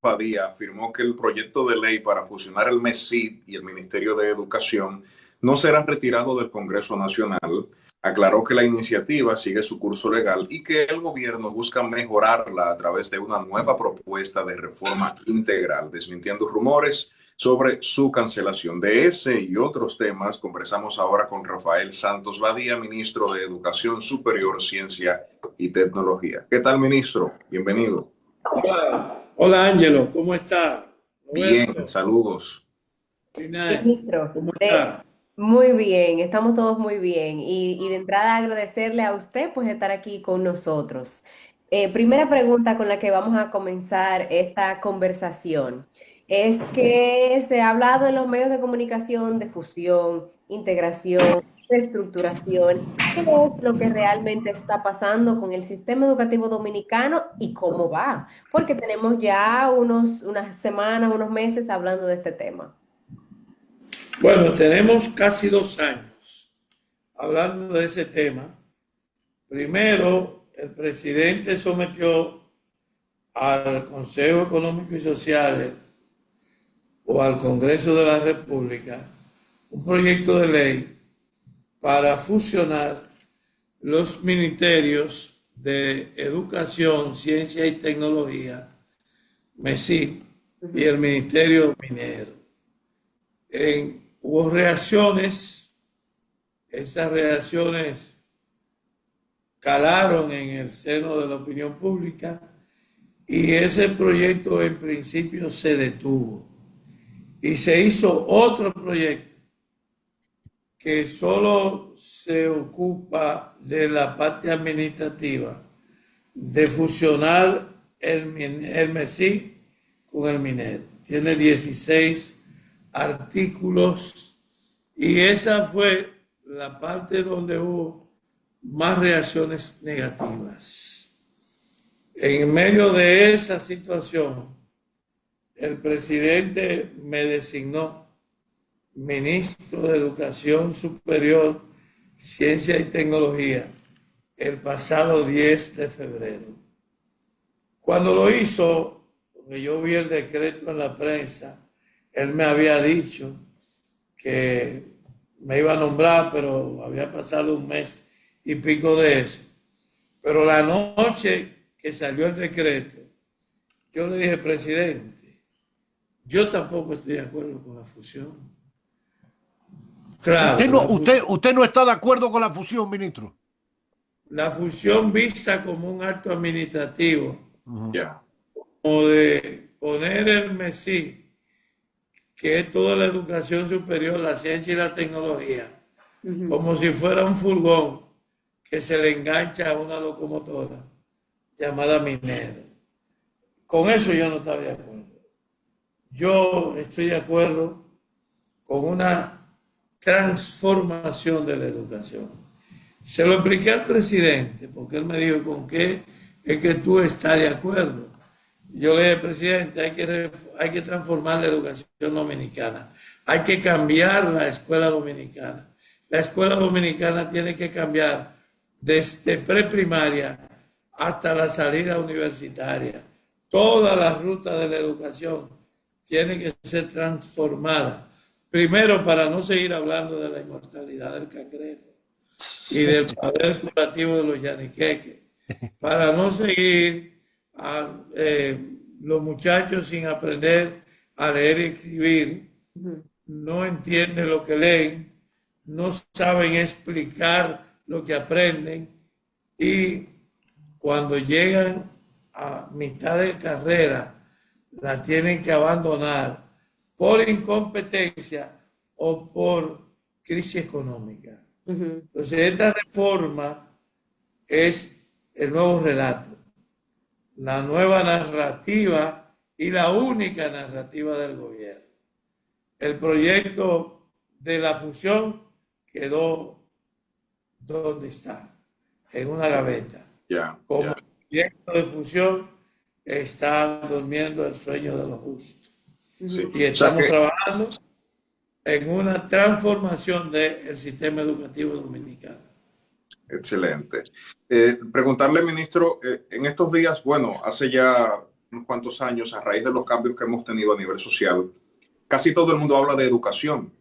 Padilla afirmó que el proyecto de ley para fusionar el MESID y el Ministerio de Educación no será retirado del Congreso Nacional. Aclaró que la iniciativa sigue su curso legal y que el gobierno busca mejorarla a través de una nueva propuesta de reforma integral, desmintiendo rumores sobre su cancelación. De ese y otros temas conversamos ahora con Rafael Santos Badía, ministro de Educación Superior, Ciencia y Tecnología. ¿Qué tal, ministro? Bienvenido. Hola Ángelo, ¿cómo está? Bien, Roberto, saludos. Ministro, ¿cómo está? muy bien, estamos todos muy bien y de entrada agradecerle a usted pues estar aquí con nosotros. Primera pregunta con la que vamos a comenzar esta conversación es que se ha hablado en los medios de comunicación de fusión, integración, reestructuración. ¿Qué es lo que realmente está pasando con el sistema educativo dominicano y cómo va? Porque tenemos ya unas semanas, unos meses hablando de este tema. Bueno, tenemos casi 2 años hablando de ese tema. Primero, el presidente sometió al Consejo Económico y Social o al Congreso de la República un proyecto de ley para fusionar los ministerios de Educación, Ciencia y Tecnología, MESI, y el Ministerio Minero. Hubo reacciones, esas reacciones calaron en el seno de la opinión pública y ese proyecto en principio se detuvo. Y se hizo otro proyecto que solo se ocupa de la parte administrativa, de fusionar el MESI con el minero. Tiene 16 artículos y esa fue la parte donde hubo más reacciones negativas. En medio de esa situación, el presidente me designó ministro de Educación Superior, Ciencia y Tecnología el pasado 10 de febrero. Cuando lo hizo, porque yo vi el decreto en la prensa, él me había dicho que me iba a nombrar, pero había pasado un mes y pico de eso. Pero la noche que salió el decreto, yo le dije, presidente, yo tampoco estoy de acuerdo con la fusión. Claro, Usted no está de acuerdo con la fusión, ministro. la fusión vista como un acto administrativo, Ya. o de poner el MESI, que es toda la educación superior, la ciencia y la tecnología, como si fuera un furgón que se le engancha a una locomotora llamada minero. Con eso yo no estaba de acuerdo. Yo estoy de acuerdo con una transformación de la educación. Se lo expliqué al presidente, porque él me dijo, ¿con qué es que tú estás de acuerdo? Yo le dije, presidente, hay que transformar la educación dominicana. Hay que cambiar la escuela dominicana. La escuela dominicana tiene que cambiar desde preprimaria hasta la salida universitaria. Toda la ruta de la educación tiene que ser transformada. Primero, para no seguir hablando de la inmortalidad del cangrejo y del poder curativo de los yaniqueques. Para no seguir los muchachos sin aprender a leer y escribir, no entienden lo que leen, no saben explicar lo que aprenden y cuando llegan a mitad de carrera la tienen que abandonar por incompetencia o por crisis económica. Entonces esta reforma es el nuevo relato, la nueva narrativa y la única narrativa del gobierno. El proyecto de la fusión quedó donde está, en una gaveta. Como el proyecto de fusión está durmiendo el sueño de los justos. Sí. Y estamos trabajando en una transformación del sistema educativo dominicano. Excelente. Preguntarle, ministro, en estos días, bueno, hace ya unos cuantos años, a raíz de los cambios que hemos tenido a nivel social, casi todo el mundo habla de educación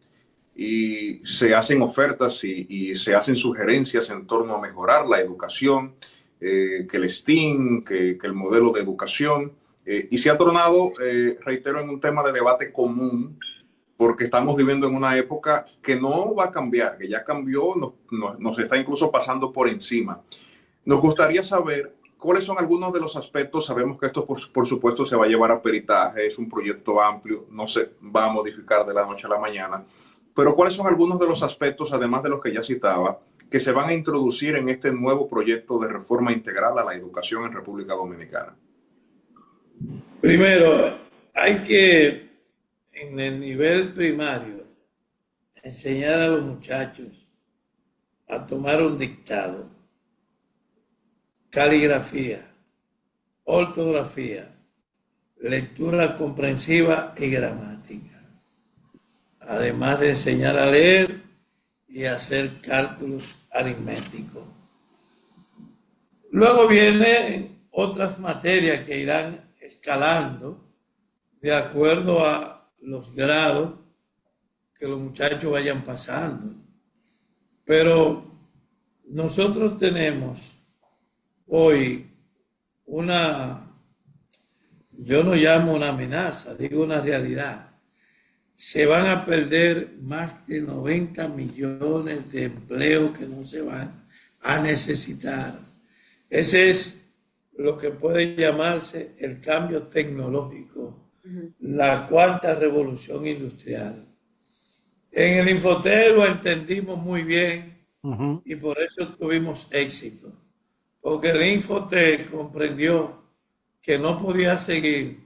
y se hacen ofertas y se hacen sugerencias en torno a mejorar la educación, que el STEAM, que el modelo de educación, y se ha tornado, reitero, en un tema de debate común, porque estamos viviendo en una época que no va a cambiar, que ya cambió, nos está incluso pasando por encima. Nos gustaría saber cuáles son algunos de los aspectos. Sabemos que esto, por supuesto, se va a llevar a peritaje, es un proyecto amplio, no se va a modificar de la noche a la mañana, pero cuáles son algunos de los aspectos, además de los que ya citaba, que se van a introducir en este nuevo proyecto de reforma integral a la educación en República Dominicana. Primero, hay que, en el nivel primario, enseñar a los muchachos a tomar un dictado, caligrafía, ortografía, lectura comprensiva y gramática. Además de enseñar a leer y hacer cálculos aritméticos. Luego vienen otras materias que irán escalando de acuerdo a los grados que los muchachos vayan pasando. Pero nosotros tenemos hoy yo no llamo una amenaza, digo una realidad. Se van a perder más de 90 millones de empleos que no se van a necesitar. Ese es lo que puede llamarse el cambio tecnológico, la cuarta revolución industrial. En el Infotep lo entendimos muy bien y por eso tuvimos éxito, porque el Infotep comprendió que no podía seguir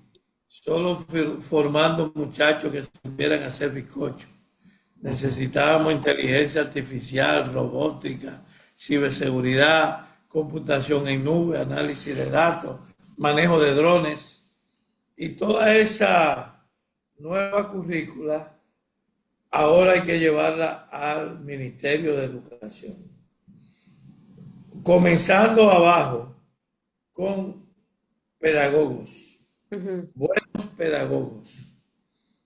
solo formando muchachos que supieran hacer bizcocho. Necesitábamos inteligencia artificial, robótica, ciberseguridad, computación en nube, análisis de datos, manejo de drones. Y toda esa nueva currícula ahora hay que llevarla al Ministerio de Educación. Comenzando abajo con pedagogos. Buenos pedagogos,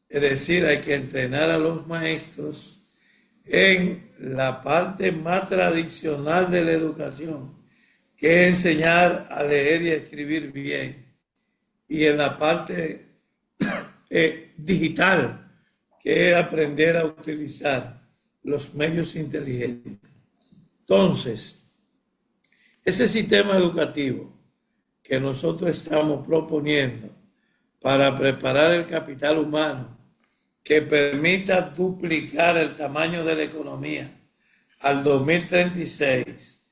es decir, hay que entrenar a los maestros en la parte más tradicional de la educación, que es enseñar a leer y a escribir bien, y en la parte digital, que es aprender a utilizar los medios inteligentes. Entonces, ese sistema educativo que nosotros estamos proponiendo para preparar el capital humano que permita duplicar el tamaño de la economía al 2036,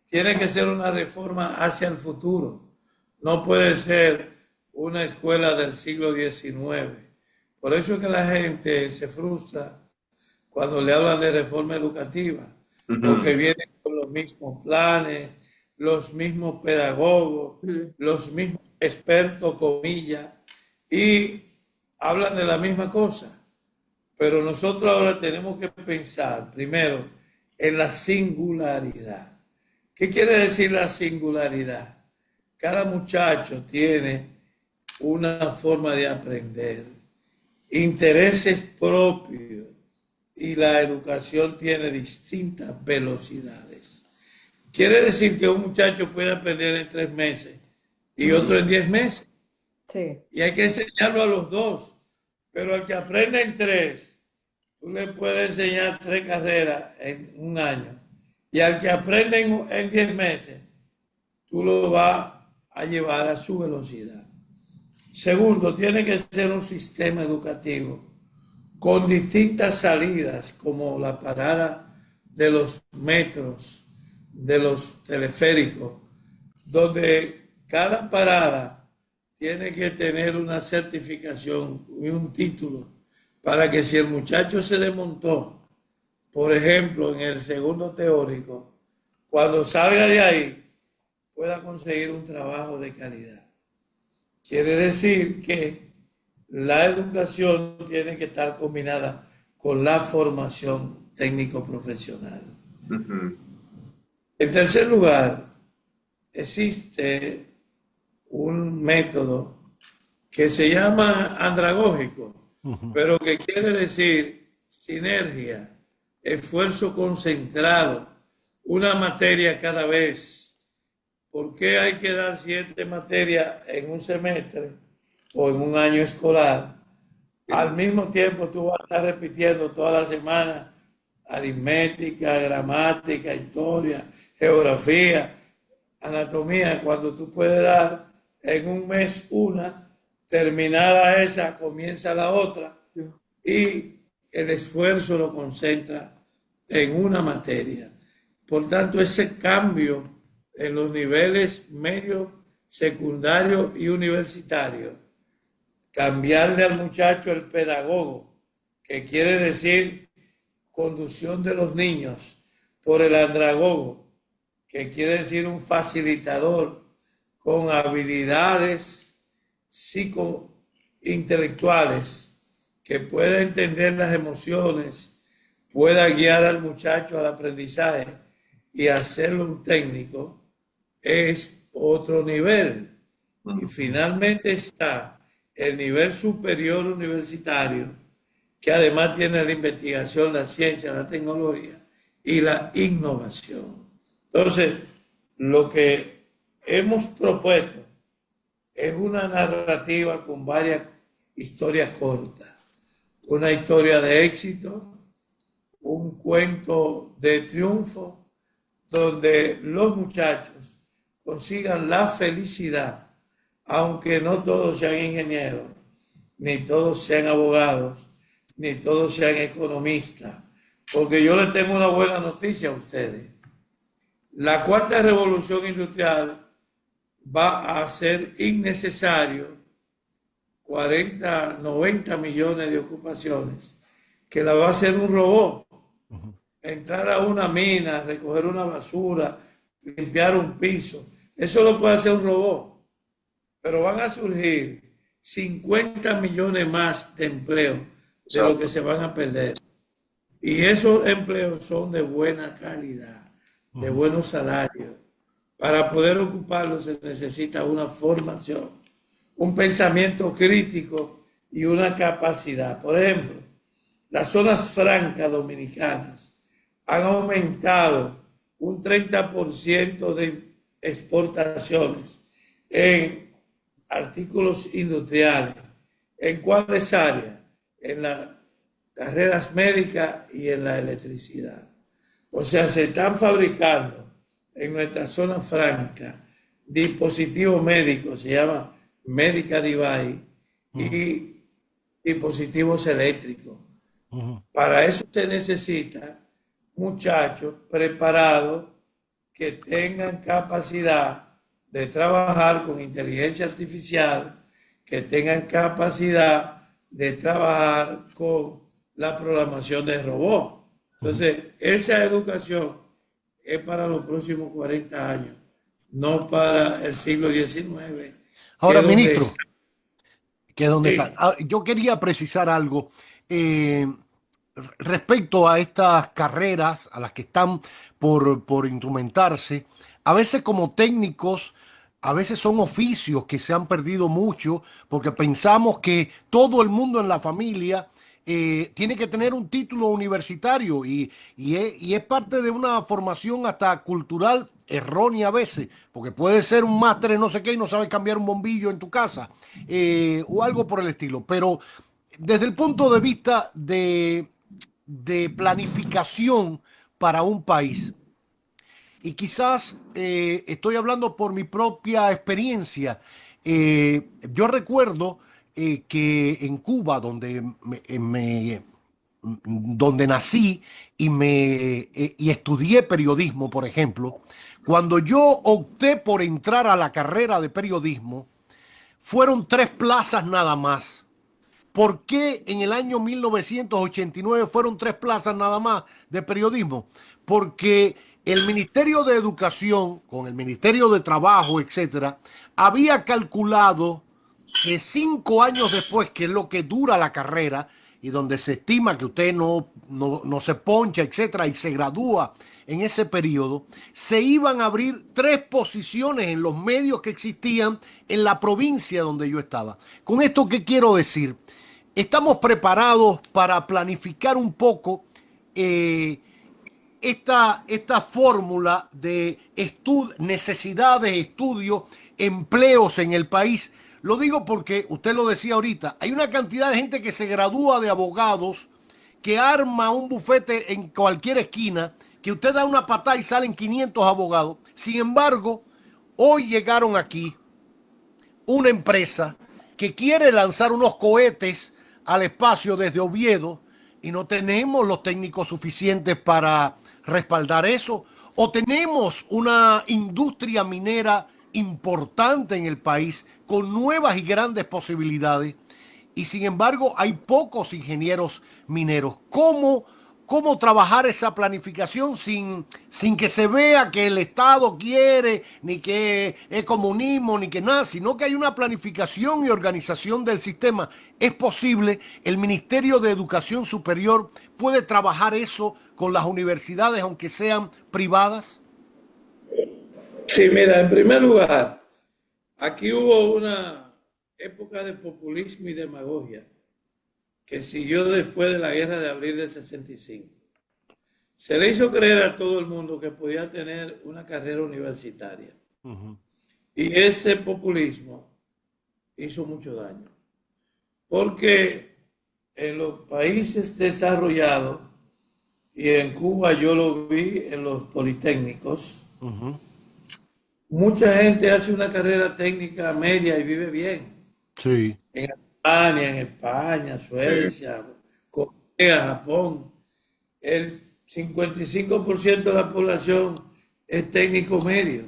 tiene que ser una reforma hacia el futuro. No puede ser una escuela del siglo XIX. Por eso es que la gente se frustra cuando le hablan de reforma educativa, porque vienen con los mismos planes, los mismos pedagogos, los mismos expertos, comillas, y hablan de la misma cosa. Pero nosotros ahora tenemos que pensar primero en la singularidad. ¿Qué quiere decir la singularidad? Cada muchacho tiene una forma de aprender, intereses propios, y la educación tiene distintas velocidades. Quiere decir que un muchacho puede aprender en 3 meses y otro en 10 meses. Sí. Y hay que enseñarlo a los dos. Pero al que aprende en 3, tú le puedes enseñar 3 carreras en 1 año. Y al que aprende en 10 meses, tú lo vas a llevar a su velocidad. Segundo, tiene que ser un sistema educativo con distintas salidas, como la parada de los metros, de los teleféricos, donde cada parada tiene que tener una certificación y un título para que si el muchacho se desmontó, por ejemplo, en el segundo teórico, cuando salga de ahí, pueda conseguir un trabajo de calidad. Quiere decir que la educación tiene que estar combinada con la formación técnico-profesional. En tercer lugar, existe un método que se llama andragógico, pero que quiere decir sinergia, esfuerzo concentrado, una materia cada vez. ¿Por qué hay que dar 7 materias en un semestre o en un año escolar? Al mismo tiempo tú vas a estar repitiendo toda la semana aritmética, gramática, historia, geografía, anatomía, cuando tú puedes dar en un mes una, terminada esa, comienza la otra y el esfuerzo lo concentra en una materia. Por tanto, ese cambio en los niveles medio, secundario y universitario, cambiarle al muchacho el pedagogo, que quiere decir conducción de los niños, por el andragogo, que quiere decir un facilitador con habilidades psicointelectuales, que pueda entender las emociones, pueda guiar al muchacho al aprendizaje y hacerlo un técnico, es otro nivel. Y finalmente está el nivel superior universitario, que además tiene la investigación, la ciencia, la tecnología y la innovación. Entonces, lo que hemos propuesto es una narrativa con varias historias cortas. Una historia de éxito, un cuento de triunfo, donde los muchachos consigan la felicidad, aunque no todos sean ingenieros, ni todos sean abogados, ni todos sean economistas, porque yo les tengo una buena noticia a ustedes. La cuarta revolución industrial va a hacer innecesario 40, 90 millones de ocupaciones, que la va a hacer un robot. Entrar a una mina, recoger una basura, limpiar un piso, eso lo puede hacer un robot. Pero van a surgir 50 millones más de empleos de lo que se van a perder. Y esos empleos son de buena calidad, de buenos salarios. Para poder ocuparlos se necesita una formación, un pensamiento crítico y una capacidad. Por ejemplo, las zonas francas dominicanas han aumentado un 30% de exportaciones en artículos industriales. ¿En cuáles áreas? En las carreras médicas y en la electricidad. O sea, se están fabricando en nuestra zona franca dispositivos médicos, se llama Medical Device, y dispositivos eléctricos. Para eso se necesita muchachos preparados que tengan capacidad de trabajar con inteligencia artificial, que tengan capacidad de trabajar con la programación de robots. Entonces, esa educación es para los próximos 40 años, no para el siglo XIX. Ahora, que es donde ministro, está. que es donde Sí. está. Yo quería precisar algo respecto a estas carreras a las que están por instrumentarse. A veces como técnicos, a veces son oficios que se han perdido mucho porque pensamos que todo el mundo en la familia tiene que tener un título universitario y es parte de una formación hasta cultural errónea a veces, porque puede ser un máster en no sé qué y no sabes cambiar un bombillo en tu casa o algo por el estilo. Pero desde el punto de vista de planificación para un país, y quizás estoy hablando por mi propia experiencia. Yo recuerdo que en Cuba, donde nací y estudié periodismo, por ejemplo, cuando yo opté por entrar a la carrera de periodismo, fueron 3 plazas nada más. ¿Por qué en el año 1989 fueron 3 plazas nada más de periodismo? Porque el Ministerio de Educación, con el Ministerio de Trabajo, etcétera, había calculado que 5 años después, que es lo que dura la carrera, y donde se estima que usted no no se poncha, etcétera, y se gradúa en ese periodo, se iban a abrir 3 posiciones en los medios que existían en la provincia donde yo estaba. Con esto, ¿qué quiero decir? Estamos preparados para planificar un poco esta fórmula de necesidades, estudios, empleos en el país. Lo digo porque usted lo decía ahorita, hay una cantidad de gente que se gradúa de abogados, que arma un bufete en cualquier esquina, que usted da una patada y salen 500 abogados. Sin embargo, hoy llegaron aquí una empresa que quiere lanzar unos cohetes al espacio desde Oviedo y no tenemos los técnicos suficientes para respaldar eso. O tenemos una industria minera importante en el país con nuevas y grandes posibilidades y sin embargo hay pocos ingenieros mineros. ¿Cómo trabajar esa planificación sin que se vea que el Estado quiere, ni que es comunismo, ni que nada, sino que hay una planificación y organización del sistema? ¿Es posible? ¿El Ministerio de Educación Superior puede trabajar eso con las universidades, aunque sean privadas? Sí, mira, en primer lugar, aquí hubo una época de populismo y demagogia que siguió después de la guerra de abril del 65. Se le hizo creer a todo el mundo que podía tener una carrera universitaria. Y ese populismo hizo mucho daño. Porque en los países desarrollados, y en Cuba yo lo vi en los politécnicos, mucha gente hace una carrera técnica media y vive bien. Sí. En Alemania, en España, Suecia, Corea, Japón, el 55% de la población es técnico medio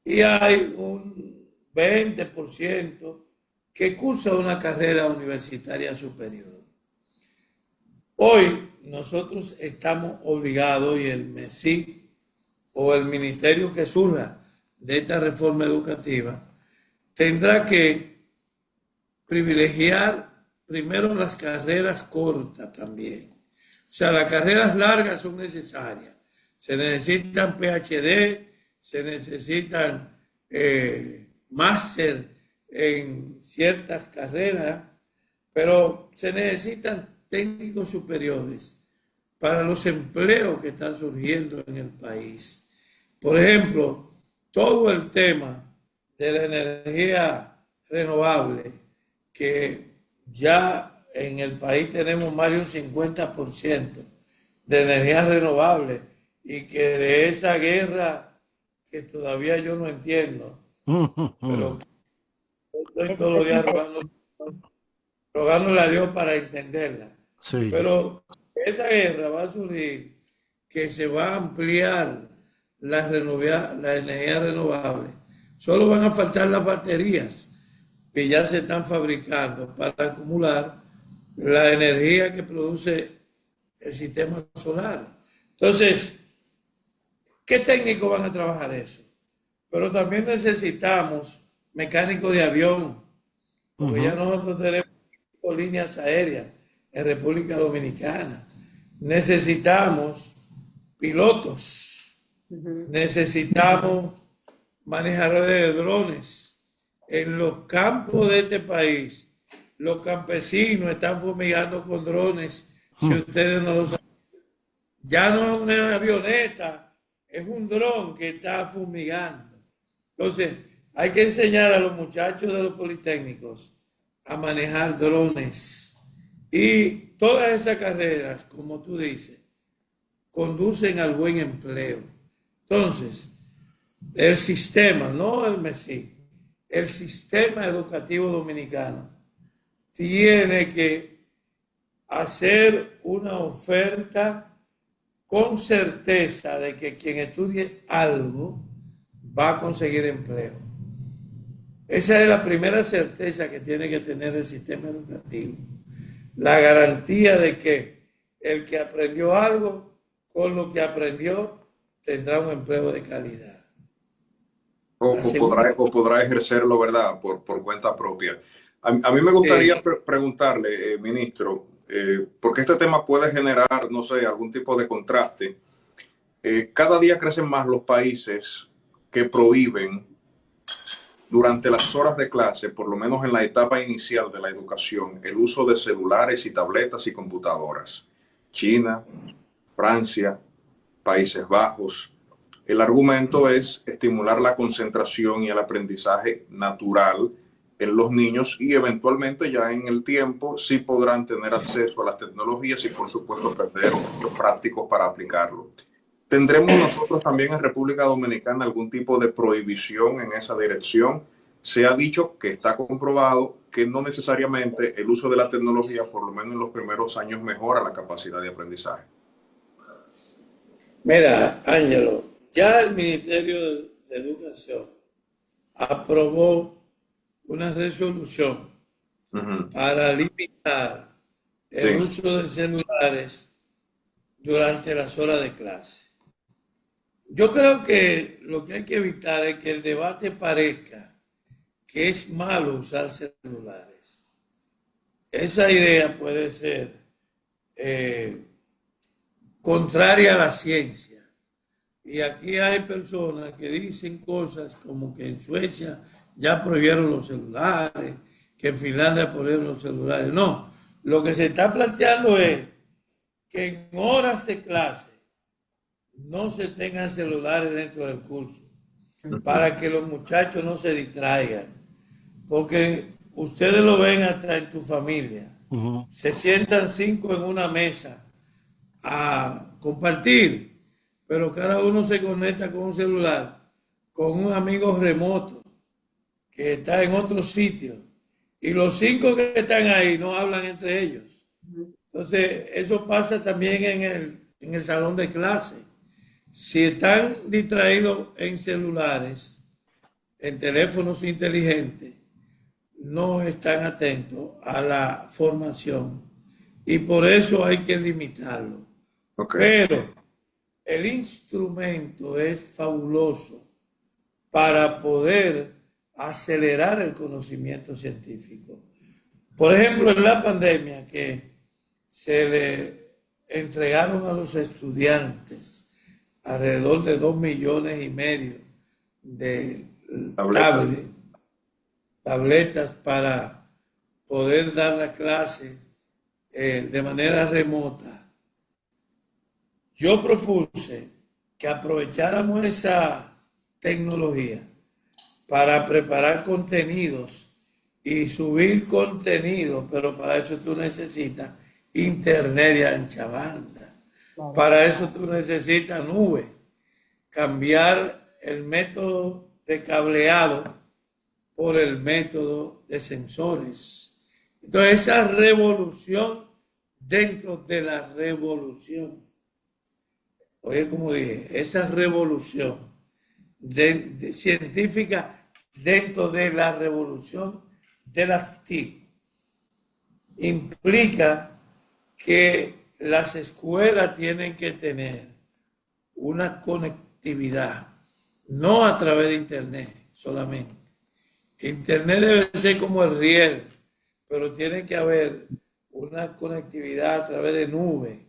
y hay un 20% que cursa una carrera universitaria superior. Hoy nosotros estamos obligados, y el MESI o el ministerio que surja de esta reforma educativa tendrá que privilegiar primero las carreras cortas también. O sea, las carreras largas son necesarias. Se necesitan PhD, se necesitan máster en ciertas carreras, pero se necesitan técnicos superiores para los empleos que están surgiendo en el país. Por ejemplo, todo el tema de la energía renovable, que ya en el país tenemos más de un 50% de energía renovable y que de esa guerra que todavía yo no entiendo, pero estoy todos los días rogándole a Dios para entenderla. Sí. Pero esa guerra va a surgir, que se va a ampliar la energía renovable. Solo van a faltar las baterías que ya se están fabricando para acumular la energía que produce el sistema solar. Entonces, ¿qué técnicos van a trabajar eso? Pero también necesitamos mecánicos de avión, porque ya nosotros tenemos líneas aéreas en República Dominicana. Necesitamos pilotos, necesitamos manejadores de drones. En los campos de este país, los campesinos están fumigando con drones, si ustedes no lo saben. Ya no es una avioneta, es un dron que está fumigando. Entonces, hay que enseñar a los muchachos de los politécnicos a manejar drones. Y todas esas carreras, como tú dices, conducen al buen empleo. Entonces, el sistema, no el MESI, el sistema educativo dominicano tiene que hacer una oferta con certeza de que quien estudie algo va a conseguir empleo. Esa es la primera certeza que tiene que tener el sistema educativo. La garantía de que el que aprendió algo, con lo que aprendió, tendrá un empleo de calidad. O podrá ejercerlo, ¿verdad?, por cuenta propia. A mí me gustaría preguntarle, ministro, porque este tema puede generar, no sé, algún tipo de contraste. Cada día crecen más los países que prohíben durante las horas de clase, por lo menos en la etapa inicial de la educación, el uso de celulares y tabletas y computadoras. China, Francia, Países Bajos. El argumento es estimular la concentración y el aprendizaje natural en los niños y eventualmente ya en el tiempo sí podrán tener acceso a las tecnologías y por supuesto perder los prácticos para aplicarlo. ¿Tendremos nosotros también en República Dominicana algún tipo de prohibición en esa dirección? Se ha dicho que está comprobado que no necesariamente el uso de la tecnología, por lo menos en los primeros años, mejora la capacidad de aprendizaje. Mira, Ángelo, ya el Ministerio de Educación aprobó una resolución para limitar el Sí, uso de celulares durante las horas de clase. Yo creo que lo que hay que evitar es que el debate parezca que es malo usar celulares. Esa idea puede ser contraria a la ciencia. Y aquí hay personas que dicen cosas como que en Suecia ya prohibieron los celulares, que en Finlandia prohibieron los celulares. No, lo que se está planteando es que en horas de clase no se tengan celulares dentro del curso para que los muchachos no se distraigan. Porque ustedes lo ven hasta en tu familia. Ujú. Se sientan 5 en una mesa a compartir, pero cada uno se conecta con un celular, con un amigo remoto que está en otro sitio. Y los 5 que están ahí no hablan entre ellos. Entonces, eso pasa también en el salón de clase. Si están distraídos en celulares, en teléfonos inteligentes, no están atentos a la formación y por eso hay que limitarlo. ok. Pero el instrumento es fabuloso para poder acelerar el conocimiento científico. Por ejemplo, en la pandemia que se le entregaron a los estudiantes alrededor de 2,5 millones de Tabletas. tablets, tabletas para poder dar la clase de manera remota. Yo propuse que aprovecháramos esa tecnología para preparar contenidos y subir contenido, pero para eso tú necesitas internet de ancha banda. Claro. Para eso tú necesitas nube. Cambiar el método de cableado por el método de sensores. Entonces, esa revolución dentro de la revolución, oye, como dije, esa revolución científica dentro de la revolución de las TIC implica que las escuelas tienen que tener una conectividad, no a través de Internet solamente. Internet debe ser como el riel, pero tiene que haber una conectividad a través de nube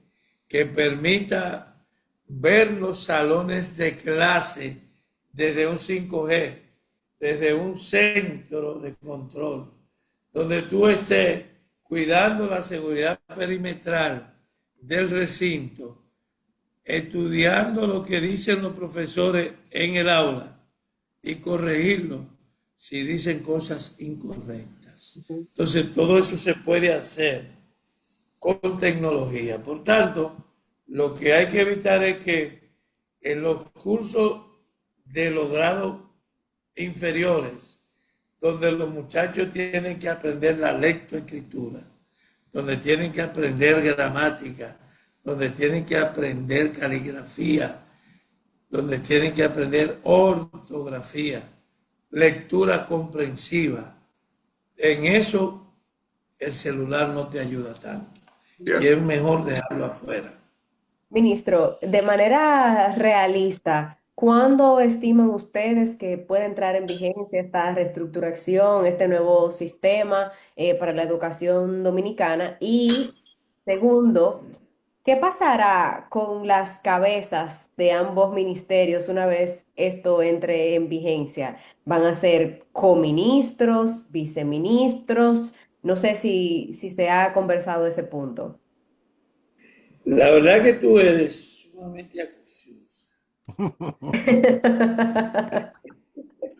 que permita ver los salones de clase desde un 5G, desde un centro de control, donde tú estés cuidando la seguridad perimetral del recinto, estudiando lo que dicen los profesores en el aula y corregirlo si dicen cosas incorrectas. Entonces, todo eso se puede hacer con tecnología. Por tanto, lo que hay que evitar es que en los cursos de los grados inferiores, donde los muchachos tienen que aprender la lectoescritura, donde tienen que aprender gramática, donde tienen que aprender caligrafía, donde tienen que aprender ortografía, lectura comprensiva. En eso el celular no te ayuda tanto y Cierto. es mejor dejarlo afuera. Ministro, de manera realista, ¿cuándo estiman ustedes que puede entrar en vigencia esta reestructuración, este nuevo sistema para la educación dominicana? Y Segundo, ¿qué pasará con las cabezas de ambos ministerios una vez esto entre en vigencia? ¿Van a ser coministros, viceministros? No sé si se ha conversado ese punto. La verdad que tú eres sumamente acuciosa.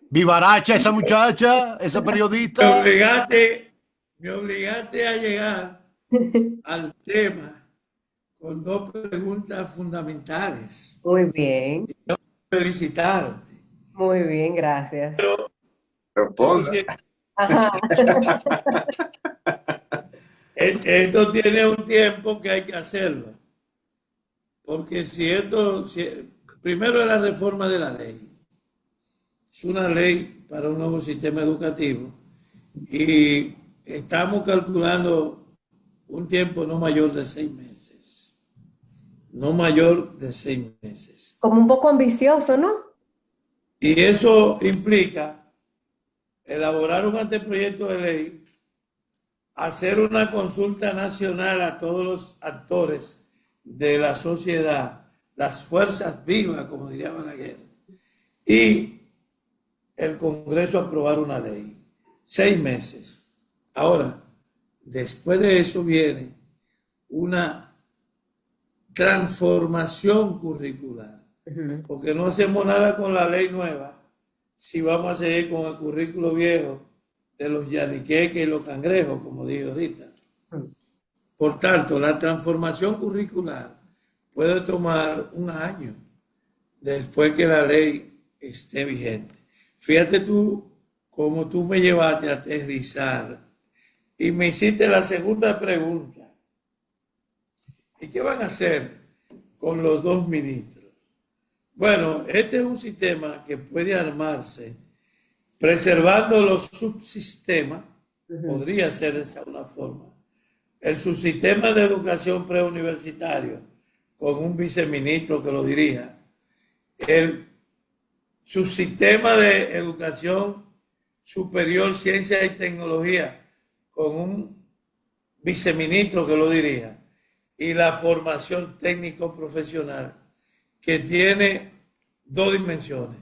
Vivaracha esa muchacha, esa Me periodista. obligaste, me obligaste a llegar al tema con dos preguntas fundamentales. Muy bien, Felicitarte. muy bien, gracias. Esto Responda. tiene, Ajá. esto tiene un tiempo que hay que hacerlo. Porque primero es la reforma de la ley. Es una ley para un nuevo sistema educativo y estamos calculando un tiempo no mayor de 6 meses. No mayor de 6 meses. Como un poco ambicioso, ¿no? Y eso implica elaborar un anteproyecto de ley, hacer una consulta nacional a todos los actores de la sociedad, las fuerzas vivas, como diría Balaguer, y el Congreso aprobar una ley. 6 meses. Ahora, después de eso viene una transformación curricular, Ujú. porque no hacemos nada con la ley nueva si vamos a seguir con el currículo viejo de los yaniqueques y los cangrejos, como dije ahorita. Por tanto, la transformación curricular puede tomar un año después que la ley esté vigente. Fíjate tú cómo tú me llevaste a aterrizar y me hiciste la segunda pregunta. ¿Y qué van a hacer con los dos ministros? Bueno, este es un sistema que puede armarse preservando los subsistemas, Ujú. podría ser de esa una forma. El subsistema de educación preuniversitario, con un viceministro que lo dirija. El subsistema de educación superior, ciencia y tecnología, con un viceministro que lo dirija. Y la formación técnico-profesional, que tiene dos dimensiones.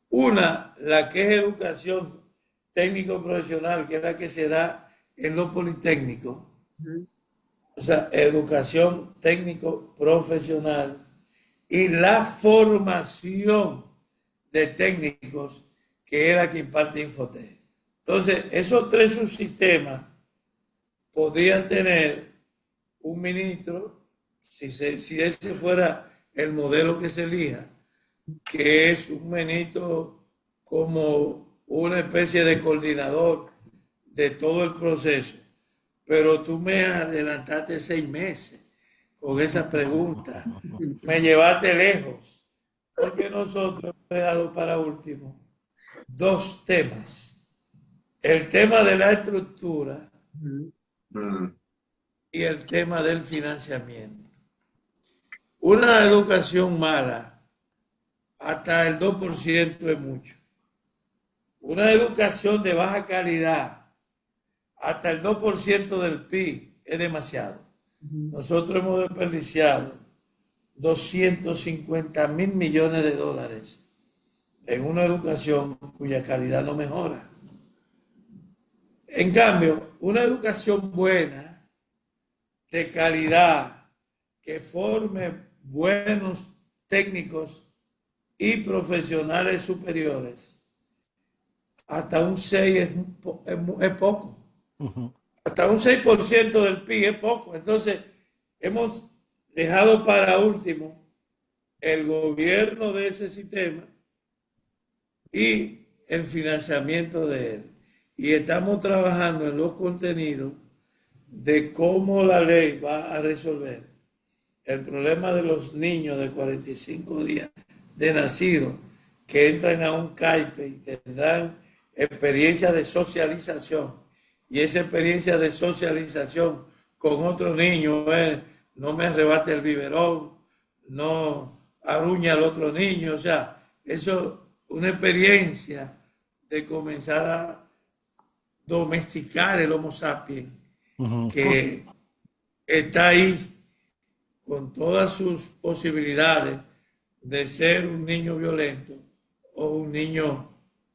Una, la que es educación técnico-profesional, que es la que se da en los politécnicos, Ujú. o sea, educación técnico-profesional y la formación de técnicos, que es la que imparte Infotec. Entonces, esos tres subsistemas podrían tener un ministro, si ese fuera el modelo que se elija, que es un ministro como una especie de coordinador de todo el proceso. Pero tú me adelantaste 6 meses con esa pregunta. Me llevaste lejos, porque nosotros hemos dejado para último dos temas. El tema de la estructura Ujú. Mm. y el tema del financiamiento. Una educación mala, hasta el 2% es mucho. Una educación de baja calidad, hasta el 2% del PIB es demasiado. Nosotros hemos desperdiciado 250 mil millones de dólares en una educación cuya calidad no mejora. En cambio, una educación buena, de calidad, que forme buenos técnicos y profesionales superiores, hasta un 6 es poco. Ujú. Hasta un 6% del PIB es poco. Entonces, hemos dejado para último el gobierno de ese sistema y el financiamiento de él. Y estamos trabajando en los contenidos de cómo la ley va a resolver el problema de los niños de 45 días de nacido que entran a un CAIPE y tendrán experiencia de socialización. Y esa experiencia de socialización con otros niños es: no me arrebate el biberón, no aruña al otro niño. O sea, eso es una experiencia de comenzar a domesticar el Homo sapiens, Ujú. que está ahí con todas sus posibilidades de ser un niño violento o un niño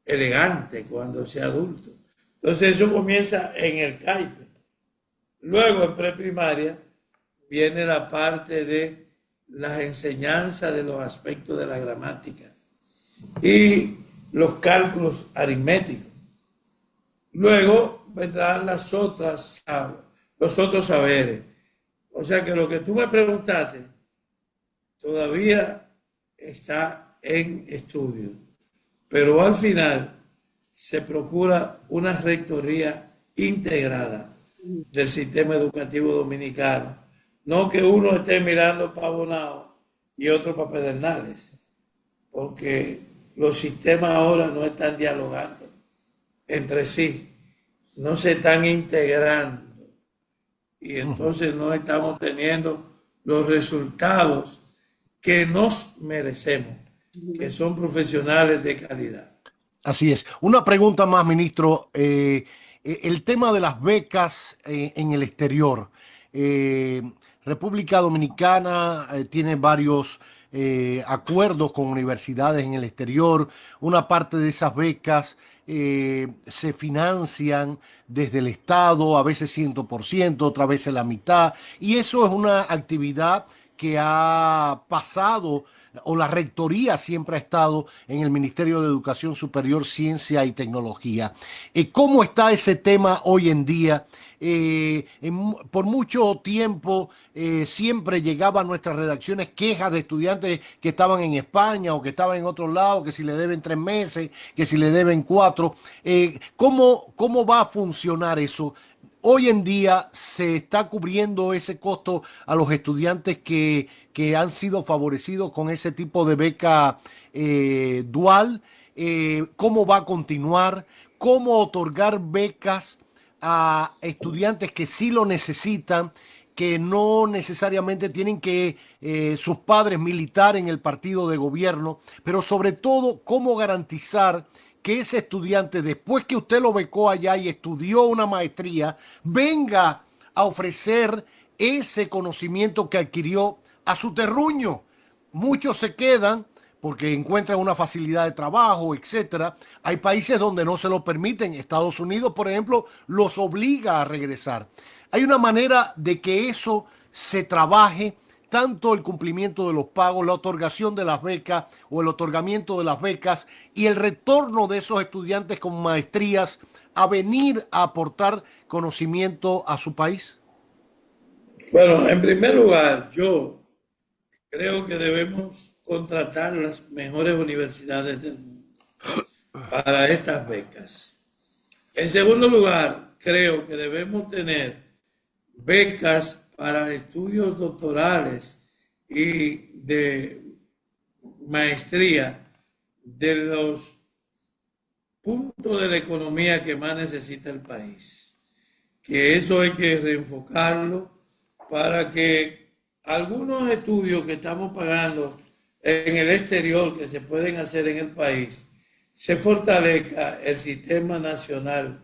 elegante cuando sea adulto. Entonces eso comienza en el CAIPE. Luego en preprimaria viene la parte de las enseñanzas de los aspectos de la gramática y los cálculos aritméticos. Luego vendrán los otros saberes. O sea que lo que tú me preguntaste todavía está en estudio, pero al final se procura una rectoría integrada del sistema educativo dominicano, no que uno esté mirando para Bonao y otro para Pedernales, porque los sistemas ahora no están dialogando entre sí, no se están integrando y entonces no estamos teniendo los resultados que nos merecemos, que son profesionales de calidad. Así es. Una pregunta más, ministro. El tema de las becas en el exterior. Eh, República Dominicana tiene varios acuerdos con universidades en el exterior. Una parte de esas becas se financian desde el Estado, a veces 100%, otra vez la mitad. Y eso es una actividad que ha pasado, o la rectoría siempre ha estado en el Ministerio de Educación Superior, Ciencia y Tecnología. ¿Cómo está ese tema hoy en día? Por mucho tiempo siempre llegaban a nuestras redacciones quejas de estudiantes que estaban en España o que estaban en otro lado, que si le deben 3 meses, que si le deben 4. ¿Cómo va a funcionar eso? Hoy en día se está cubriendo ese costo a los estudiantes que han sido favorecidos con ese tipo de beca dual. ¿Cómo va a continuar? ¿Cómo otorgar becas a estudiantes que sí lo necesitan, que no necesariamente tienen que sus padres militar en el partido de gobierno, pero sobre todo cómo garantizar que ese estudiante, después que usted lo becó allá y estudió una maestría, venga a ofrecer ese conocimiento que adquirió a su terruño? Muchos se quedan porque encuentran una facilidad de trabajo, etcétera. Hay países donde no se lo permiten. Estados Unidos, por ejemplo, los obliga a regresar. Hay una manera de que eso se trabaje, tanto el cumplimiento de los pagos, la otorgación de las becas o el otorgamiento de las becas y el retorno de esos estudiantes con maestrías a venir a aportar conocimiento a su país. Bueno, en primer lugar, yo creo que debemos contratar las mejores universidades del mundo para estas becas. En segundo lugar, creo que debemos tener becas para estudios doctorales y de maestría de los puntos de la economía que más necesita el país. Que eso hay que reenfocarlo para que algunos estudios que estamos pagando en el exterior que se pueden hacer en el país, se fortalezca el sistema nacional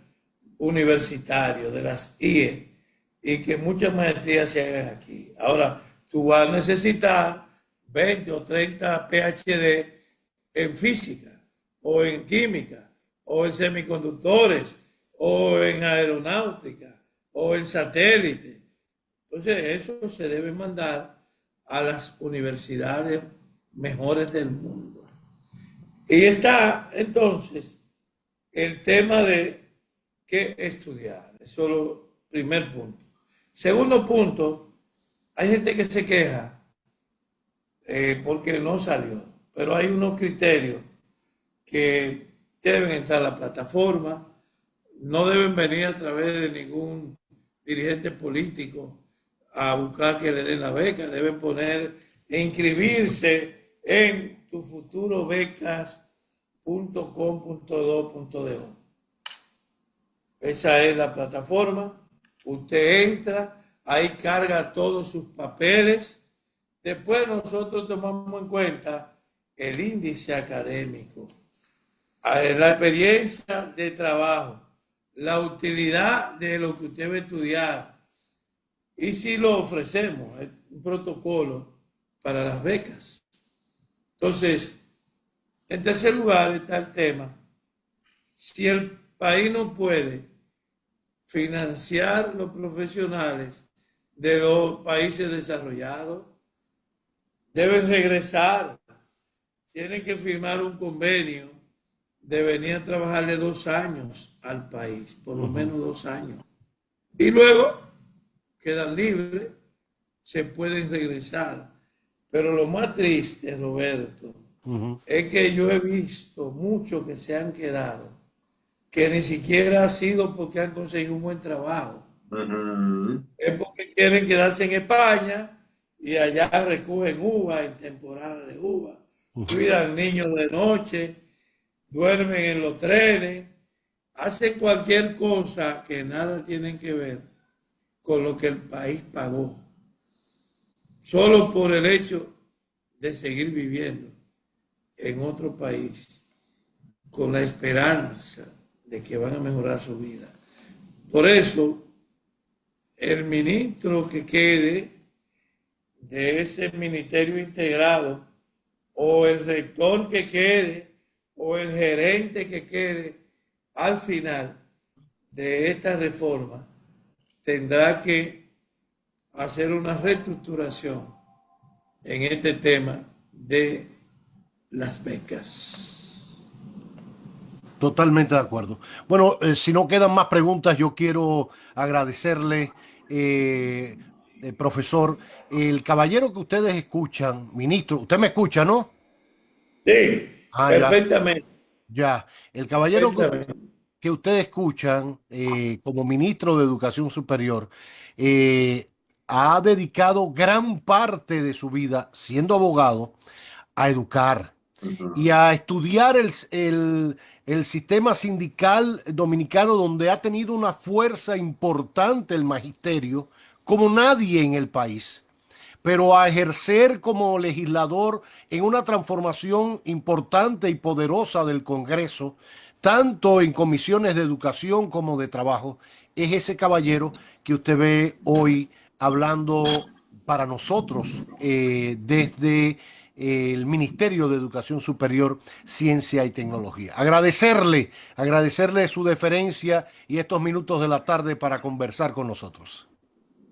universitario de las IE y que muchas maestrías se hagan aquí. Ahora, tú vas a necesitar 20 o 30 PhD en física o en química o en semiconductores o en aeronáutica o en satélite. Entonces, eso se debe mandar a las universidades mejores del mundo. Y está entonces el tema de qué estudiar. Eso es el primer punto. Segundo punto, hay gente que se queja porque no salió, pero hay unos criterios que deben entrar a la plataforma, no deben venir a través de ningún dirigente político a buscar que le den la beca, deben poner e inscribirse en tufuturobecas.com.do.do. Esa es la plataforma. Usted entra, ahí carga todos sus papeles. Después nosotros tomamos en cuenta el índice académico, la experiencia de trabajo, la utilidad de lo que usted va a estudiar y si lo ofrecemos, es un protocolo para las becas. Entonces, en tercer lugar está el tema, si el país no puede financiar los profesionales de los países desarrollados, deben regresar, tienen que firmar un convenio de venir a trabajarle 2 años al país, por lo menos 2 años. Y luego quedan libres, se pueden regresar. Pero lo más triste, Roberto, es que yo he visto muchos que se han quedado, que ni siquiera ha sido porque han conseguido un buen trabajo. Es porque quieren quedarse en España y allá recogen uva en temporada de uva, cuidan niños de noche, duermen en los trenes, hacen cualquier cosa que nada tienen que ver con lo que el país pagó, solo por el hecho de seguir viviendo en otro país con la esperanza de que van a mejorar su vida. Por eso, el ministro que quede de ese ministerio integrado, o el rector que quede, o el gerente que quede al final de esta reforma, tendrá que hacer una reestructuración en este tema de las becas. Totalmente de acuerdo. Bueno, si no quedan más preguntas, yo quiero agradecerle, profesor, el caballero que ustedes escuchan, ministro, usted me escucha, ¿no? Sí, Ah, ya, perfectamente. ya. El caballero que ustedes escuchan como ministro de Educación Superior ha dedicado gran parte de su vida, siendo abogado, a educar y a estudiar el sistema sindical dominicano, donde ha tenido una fuerza importante el magisterio como nadie en el país, pero a ejercer como legislador en una transformación importante y poderosa del Congreso, tanto en comisiones de educación como de trabajo. Es ese caballero que usted ve hoy hablando para nosotros desde el Ministerio de Educación Superior, Ciencia y Tecnología. Agradecerle su deferencia y estos minutos de la tarde para conversar con nosotros.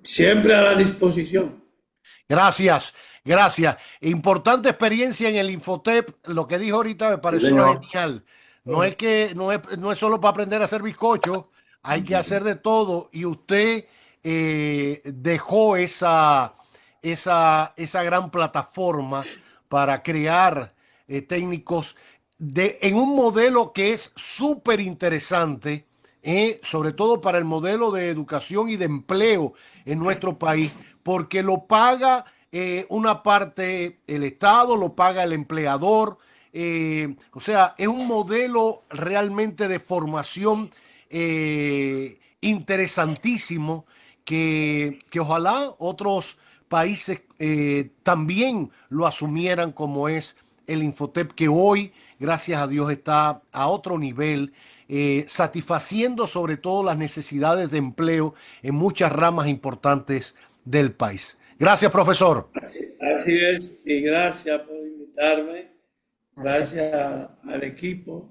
Siempre a la disposición. Gracias, gracias. Importante experiencia en el Infotep. Lo que dijo ahorita me pareció genial. No es solo para aprender a hacer bizcocho, hay que hacer de todo. Y usted dejó esa gran plataforma para crear técnicos en un modelo que es súper interesante, sobre todo para el modelo de educación y de empleo en nuestro país, porque lo paga una parte el Estado, lo paga el empleador. O sea, es un modelo realmente de formación interesantísimo que ojalá otros países también lo asumieran, como es el Infotep, que hoy, gracias a Dios, está a otro nivel, satisfaciendo sobre todo las necesidades de empleo en muchas ramas importantes del país. Gracias, profesor. Así es, y gracias por invitarme, gracias al equipo.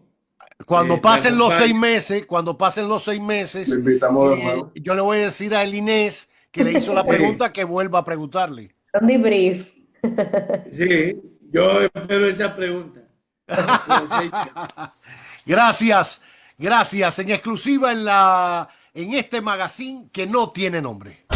Cuando pasen los 6 meses, Le invitamos de nuevo. yo le voy a decir a el Inés que le hizo la pregunta que vuelva a preguntarle. Un debrief. Sí, yo espero esa pregunta. Gracias, gracias. En exclusiva en este magazine que no tiene nombre.